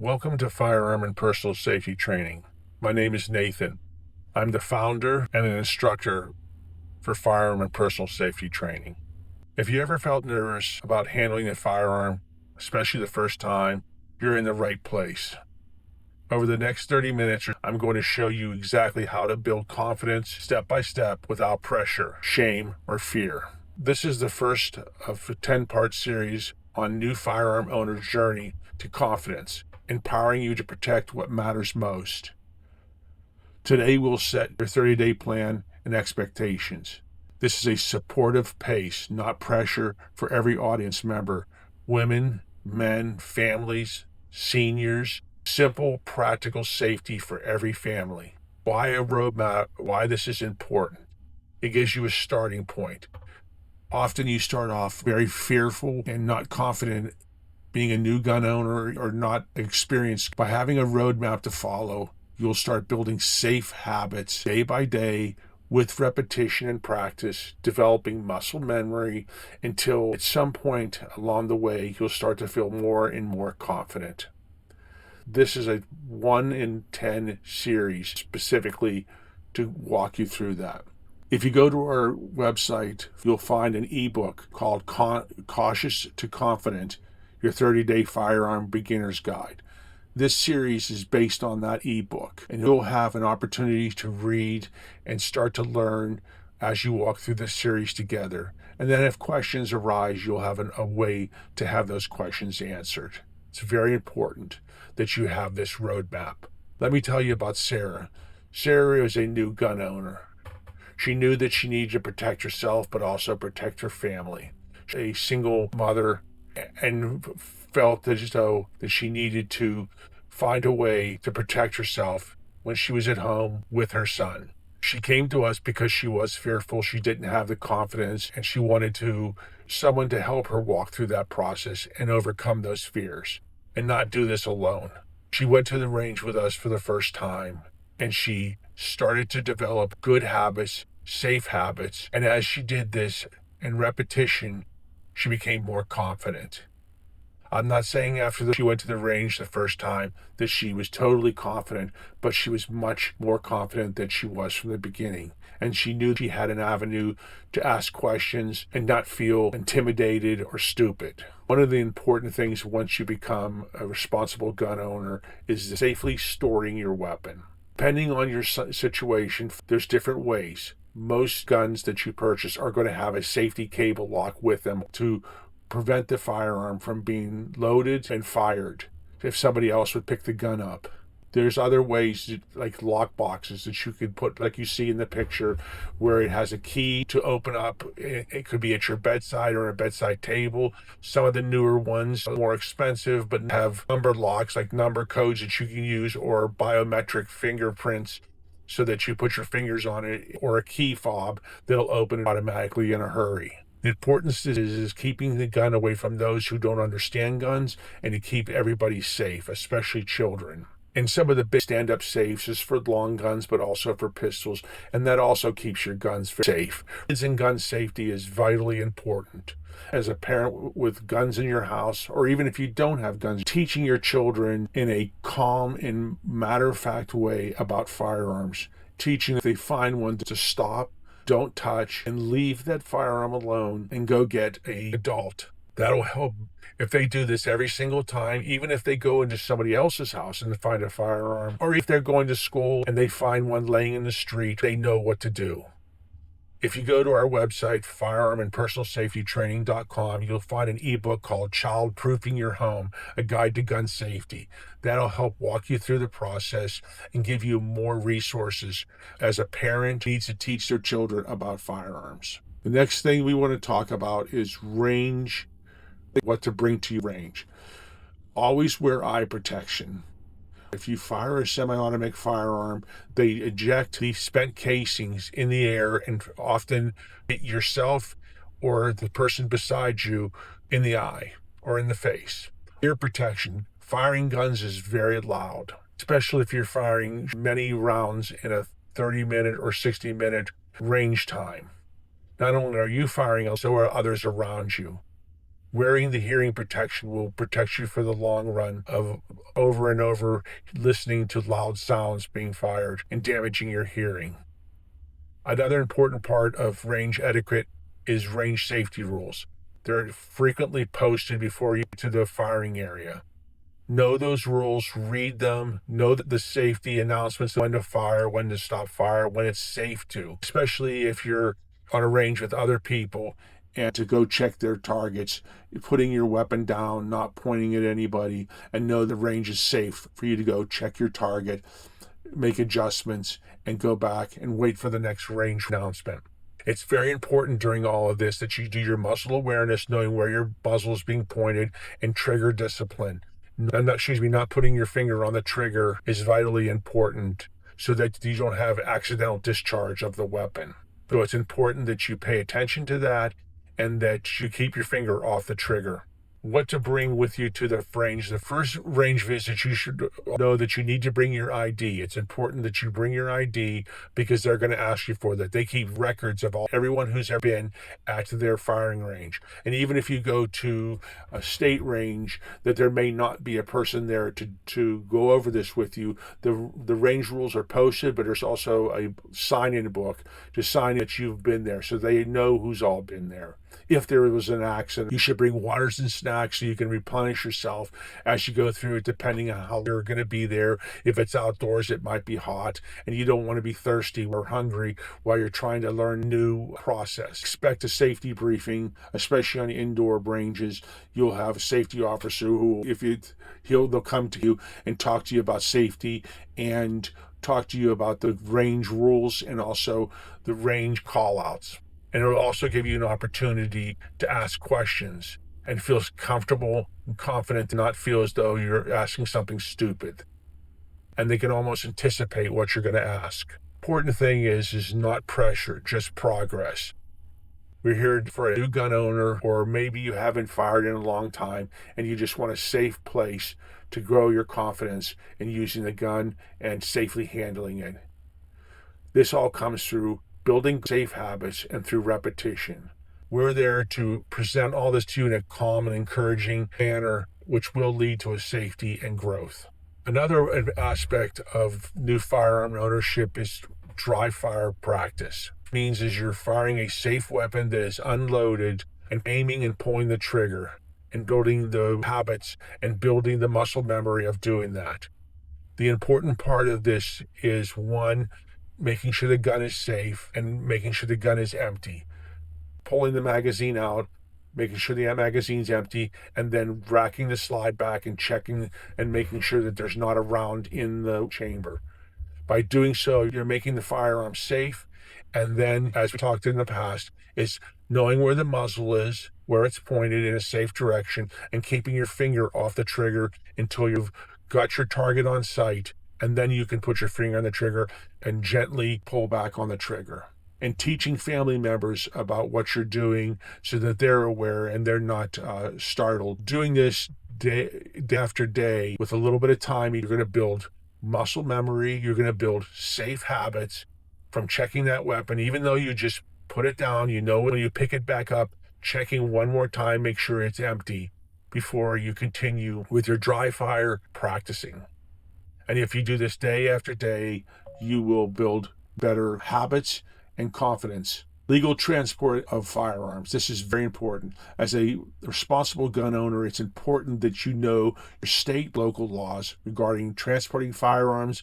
Welcome to Firearm and Personal Safety Training. My name is Nathan. I'm the founder and an instructor for Firearm and Personal Safety Training. If you ever felt nervous about handling a firearm, especially the first time, you're in the right place. Over the next 30 minutes, I'm going to show you exactly how to build confidence step by step without pressure, shame, or fear. This is the first of a 10-part series on new firearm owners' journey to confidence, empowering you to protect what matters most. Today, we'll set your 30-day plan and expectations. This is a supportive pace, not pressure, for every audience member: women, men, families, seniors. Simple, practical safety for every family. Why a roadmap? Why this is important? It gives you a starting point. Often you start off very fearful and not confident being a new gun owner or not experienced. By having a roadmap to follow, you'll start building safe habits day by day with repetition and practice, developing muscle memory until at some point along the way, you'll start to feel more and more confident. This is a 1 in 10 series specifically to walk you through that. If you go to our website, you'll find an ebook called Cautious to Confident, your 30-day firearm beginner's guide. This series is based on that ebook, and you'll have an opportunity to read and start to learn as you walk through this series together. And then if questions arise, you'll have a way to have those questions answered. It's very important that you have this roadmap. Let me tell you about Sarah. Sarah is a new gun owner. She knew that she needed to protect herself, but also protect her family. She's a single mother and felt as though that she needed to find a way to protect herself when she was at home with her son. She came to us because she was fearful. She didn't have the confidence, and she wanted someone to help her walk through that process and overcome those fears and not do this alone. She went to the range with us for the first time, and she started to develop good habits, safe habits. And as she did this in repetition, she became more confident. I'm not saying after she went to the range the first time that she was totally confident, but she was much more confident than she was from the beginning. And she knew she had an avenue to ask questions and not feel intimidated or stupid. One of the important things once you become a responsible gun owner is safely storing your weapon. Depending on your situation, there's different ways. Most guns that you purchase are going to have a safety cable lock with them to prevent the firearm from being loaded and fired if somebody else would pick the gun up. There's other ways, like lock boxes that you could put, like you see in the picture, where it has a key to open up. It could be at your bedside or a bedside table. Some of the newer ones are more expensive, but have number locks, like number codes that you can use, or biometric fingerprints so that you put your fingers on it, or a key fob that'll open it automatically in a hurry. The importance is keeping the gun away from those who don't understand guns and to keep everybody safe, especially children. And some of the big stand-up safes is for long guns, but also for pistols, and that also keeps your guns safe. Kids and gun safety is vitally important. As a parent with guns in your house, or even if you don't have guns, teaching your children in a calm and matter-of-fact way about firearms, teaching if they find one to stop, don't touch, and leave that firearm alone and go get an adult. That'll help. If they do this every single time, even if they go into somebody else's house and find a firearm, or if they're going to school and they find one laying in the street, they know what to do. If you go to our website, firearmandpersonalsafetytraining.com, you'll find an ebook called Child-Proofing Your Home, a guide to gun safety. That'll help walk you through the process and give you more resources as a parent needs to teach their children about firearms. The next thing we want to talk about is range, what to bring to your range. Always wear eye protection. If you fire a semi-automatic firearm, they eject the spent casings in the air and often hit yourself or the person beside you in the eye or in the face. Ear protection. Firing guns is very loud, especially if you're firing many rounds in a 30-minute or 60-minute range time. Not only are you firing, so are others around you. Wearing the hearing protection will protect you for the long run of over and over listening to loud sounds being fired and damaging your hearing. Another important part of range etiquette is range safety rules. They're frequently posted before you get to the firing area. Know those rules, read them, know that the safety announcements, when to fire, when to stop fire, when it's safe to, especially if you're on a range with other people, and to go check their targets, putting your weapon down, not pointing at anybody, and know the range is safe for you to go check your target, make adjustments, and go back and wait for the next range announcement. It's very important during all of this that you do your muzzle awareness, knowing where your muzzle is being pointed, and trigger discipline. Not putting your finger on the trigger is vitally important so that you don't have accidental discharge of the weapon. So it's important that you pay attention to that and that you keep your finger off the trigger. What to bring with you to the range. The first range visit, you should know that you need to bring your ID. It's important that you bring your ID because they're going to ask you for that. They keep records of everyone who's ever been at their firing range. And even if you go to a state range, that there may not be a person there to go over this with you. The range rules are posted, but there's also a sign-in book to sign that you've been there so they know who's all been there. If there was an accident, you should bring waters and snacks so you can replenish yourself as you go through it, depending on how you're going to be there. If it's outdoors, it might be hot, and you don't want to be thirsty or hungry while you're trying to learn new process. Expect a safety briefing, especially on indoor ranges. You'll have a safety officer who, they'll come to you and talk to you about safety and talk to you about the range rules and also the range call-outs. And it will also give you an opportunity to ask questions and feel comfortable and confident to not feel as though you're asking something stupid. And they can almost anticipate what you're going to ask. Important thing is not pressure, just progress. We're here for a new gun owner, or maybe you haven't fired in a long time and you just want a safe place to grow your confidence in using the gun and safely handling it. This all comes through building safe habits and through repetition. We're there to present all this to you in a calm and encouraging manner, which will lead to a safety and growth. Another aspect of new firearm ownership is dry fire practice. It means is you're firing a safe weapon that is unloaded and aiming and pulling the trigger and building the habits and building the muscle memory of doing that. The important part of this is, one, making sure the gun is safe and making sure the gun is empty. Pulling the magazine out, making sure the magazine's empty, and then racking the slide back and checking and making sure that there's not a round in the chamber. By doing so, you're making the firearm safe. And then, as we talked in the past, is knowing where the muzzle is, where it's pointed in a safe direction, and keeping your finger off the trigger until you've got your target on sight. And then you can put your finger on the trigger and gently pull back on the trigger. And teaching family members about what you're doing so that they're aware and they're not startled. Doing this day after day with a little bit of time, you're going to build muscle memory. You're going to build safe habits from checking that weapon. Even though you just put it down, you know when you pick it back up, checking one more time, make sure it's empty before you continue with your dry fire practicing. And if you do this day after day, you will build better habits and confidence. Legal transport of firearms. This is very important. As a responsible gun owner, it's important that you know your state, local laws regarding transporting firearms,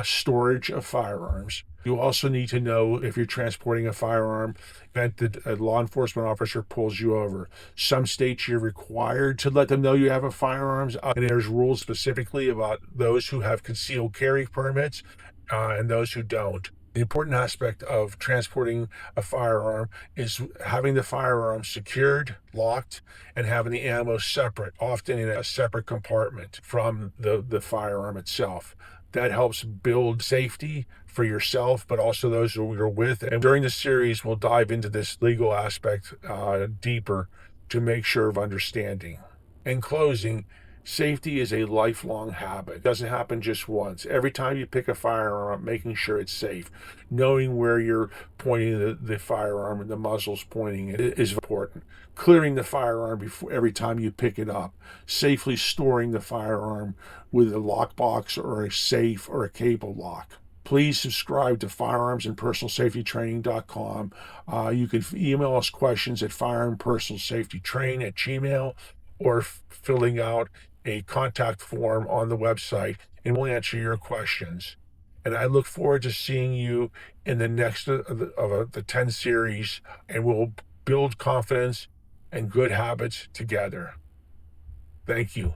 storage of firearms. You also need to know if you're transporting a firearm, that a law enforcement officer pulls you over. Some states you're required to let them know you have a firearms, and there's rules specifically about those who have concealed carry permits and those who don't. The important aspect of transporting a firearm is having the firearm secured, locked, and having the ammo separate, often in a separate compartment from the firearm itself. That helps build safety for yourself, but also those who you're with. And during the series, we'll dive into this legal aspect deeper to make sure of understanding. In closing, Safety is a lifelong habit. It doesn't happen just once. Every time you pick a firearm, making sure it's safe, knowing where you're pointing the firearm and the muzzle's pointing it is important. Clearing the firearm before every time you pick it up, safely storing the firearm with a lockbox or a safe or a cable lock. Please subscribe to firearmsandpersonalsafetytraining.com. You can email us questions at firearmpersonalsafetytrain@gmail, or filling out a contact form on the website, and we'll answer your questions. And I look forward to seeing you in the next of the 10 series, and we'll build confidence and good habits together. Thank you.